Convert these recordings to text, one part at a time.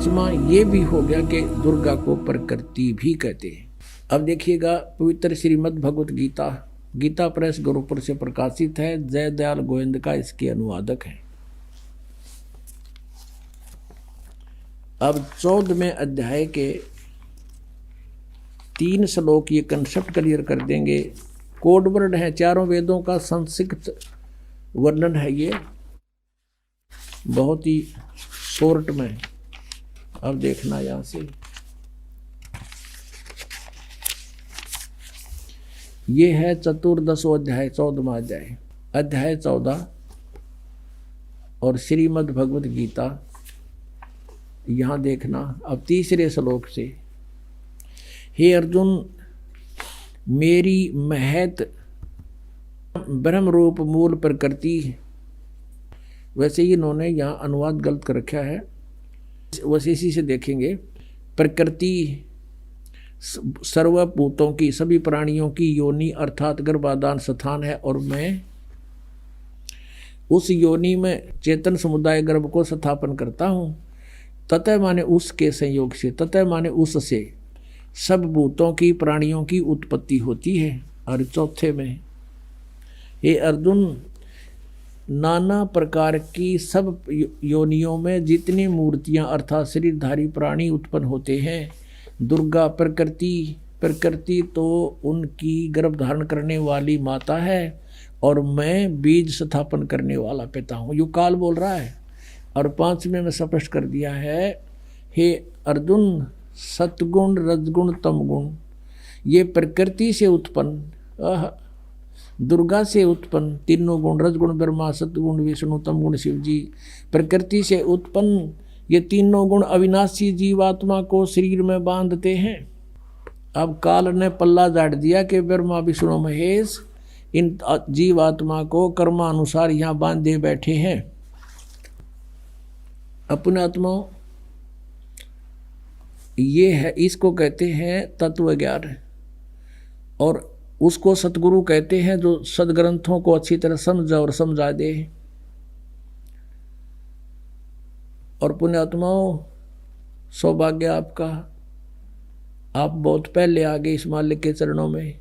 ये भी हो गया कि दुर्गा को प्रकृति भी कहते हैं। अब देखिएगा, पवित्र श्रीमद् भगवत गीता, गीता प्रेस गोरखपुर से प्रकाशित है। जय दयाल गोविंद का इसके अनुवादक है। अब 14वें अध्याय के 3 श्लोक ये कंसेप्ट क्लियर कर देंगे। कोड वर्ड है, चारों वेदों का संक्षिप्त वर्णन है ये, बहुत ही शॉर्ट में। अब देखना यहां से, ये है चतुर्दशो अध्याय, 14वां अध्याय, अध्याय 14 और श्रीमद् भगवत गीता। यहां देखना अब 3 श्लोक से, हे अर्जुन, मेरी महत ब्रह्म रूप मूल प्रकृति। वैसे ही इन्होंने यहाँ अनुवाद गलत कर रखा है, वैसे इसी से देखेंगे। प्रकृति सर्वभूतों की, सभी प्राणियों की योनि अर्थात गर्भाधान स्थान है, और मैं उस योनि में चेतन समुदाय गर्भ को स्थापन करता हूँ। ततः माने उसके संयोग से, ततः माने उससे सब भूतों की, प्राणियों की उत्पत्ति होती है। और चौथे में, हे अर्जुन, नाना प्रकार की सब योनियों में जितनी मूर्तियां अर्थात शरीरधारी प्राणी उत्पन्न होते हैं, दुर्गा प्रकृति तो उनकी गर्भ धारण करने वाली माता है, और मैं बीज स्थापन करने वाला पिता हूँ। यू काल बोल रहा है। और 5वें में स्पष्ट कर दिया है, हे अर्जुन, सतगुण रजगुण तमगुण ये प्रकृति से उत्पन्न, दुर्गा से उत्पन्न तीनों गुण, रजगुण ब्रह्मा, सतगुण विष्णु, तमगुण शिव जी, प्रकृति से उत्पन्न ये तीनों गुण अविनाशी जीवात्मा को शरीर में बांधते हैं। अब काल ने पल्ला झाड़ दिया कि ब्रह्मा विष्णु महेश इन जीवात्मा को कर्मानुसार यहाँ बांधे बैठे हैं। अपने आत्मा ये है, इसको कहते हैं तत्व ज्ञान, और उसको सतगुरु कहते हैं जो सदग्रंथों को अच्छी तरह समझा और समझा दे। और पुण्यात्माओं, सौभाग्य आपका, आप बहुत पहले आ गए इस मालिक के चरणों में।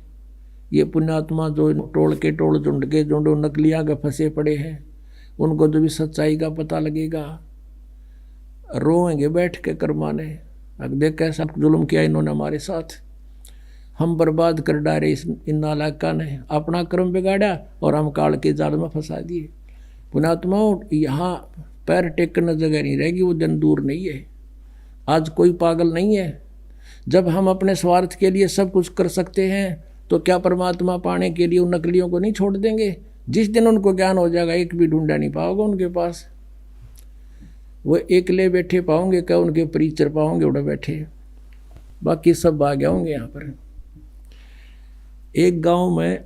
ये पुण्यात्मा जो टोल झुंड के झुंडों नकलिया के फंसे पड़े हैं, उनको जो भी सच्चाई का पता लगेगा, रोएंगे बैठ के कर्माने। अब देख कैसा जुल्म किया इन्होंने हमारे साथ, हम बर्बाद कर डाले इन नालायका ने, अपना कर्म बिगाड़ा और हम काल के जाल में फंसा दिए। पुण्यात्माओं, यहाँ पैर टेकने जगह नहीं रहेगी, वो दिन दूर नहीं है। आज कोई पागल नहीं है। जब हम अपने स्वार्थ के लिए सब कुछ कर सकते हैं, तो क्या परमात्मा पाने के लिए उन नकलियों को नहीं छोड़ देंगे? जिस दिन उनको ज्ञान हो जाएगा, एक भी ढूंढा नहीं पाओगे उनके पास। वो एकले बैठे पाओगे, क्या उनके परिचर पाओगे उड़े बैठे, बाकी सब भाग होंगे। यहाँ पर एक गांव में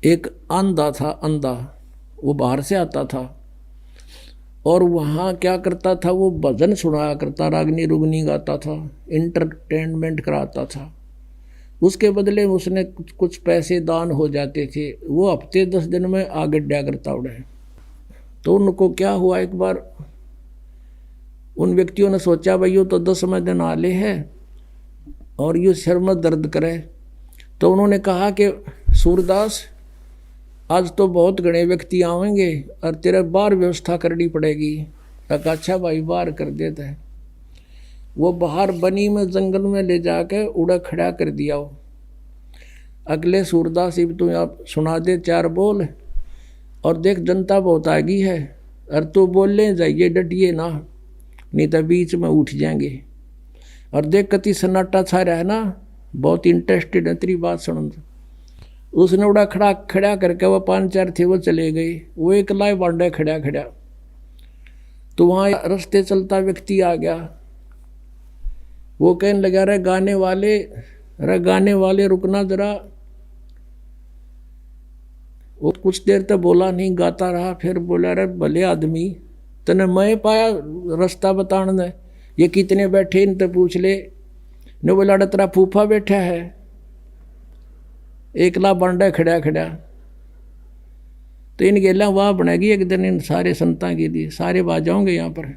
एक अंधा था, अंधा, वो बाहर से आता था, और वहाँ क्या करता था, वो भजन सुनाया करता, रागनी रुगनी गाता था, इंटरटेनमेंट कराता था। उसके बदले उसने कुछ पैसे दान हो जाते थे। वो हफ्ते 10 दिन में आगे डा करता उड़े। तो उनको क्या हुआ, एक बार उन व्यक्तियों ने सोचा, भाई यो तो 10वें दिन आले है और ये सिर में दर्द करे। तो उन्होंने कहा कि सूरदास, आज तो बहुत घने व्यक्ति आवेंगे और तेरे बाहर व्यवस्था करनी पड़ेगी। कहा अच्छा भाई, बाहर कर देता है। वो बाहर बनी में जंगल में ले जाके उड़ा खड़ा कर दिया। वो अगले सूरदास, इब तू आप सुना दे 4 बोल, और देख जनता बहुत आगी है, और तू बोलने जाइए, डटिए ना, नहीं तो बीच में उठ जाएंगे। और देख कति सन्नाटा छा रहा है ना, बहुत इंटरेस्टेड है तेरी बात सुन। उसने उड़ा खड़ा करके, वो 5-4 थे वो चले गए। वो एक लाए बांडे खड़ा। तो वहाँ रास्ते चलता व्यक्ति आ गया। वो कहने लगा, रे गाने वाले रुकना जरा। वो कुछ देर तक बोला नहीं, गाता रहा। फिर बोला, रे भले आदमी, तने मैं पाया रास्ता बताने, ये कितने बैठे इनसे पूछ ले। ने बोला, तेरा फूफा बैठा है, एकला बांडा खड़ा। तो इन गेला वाह बनेगी एक दिन इन सारे संतां के लिए, सारे बाज जाओगे यहाँ पर।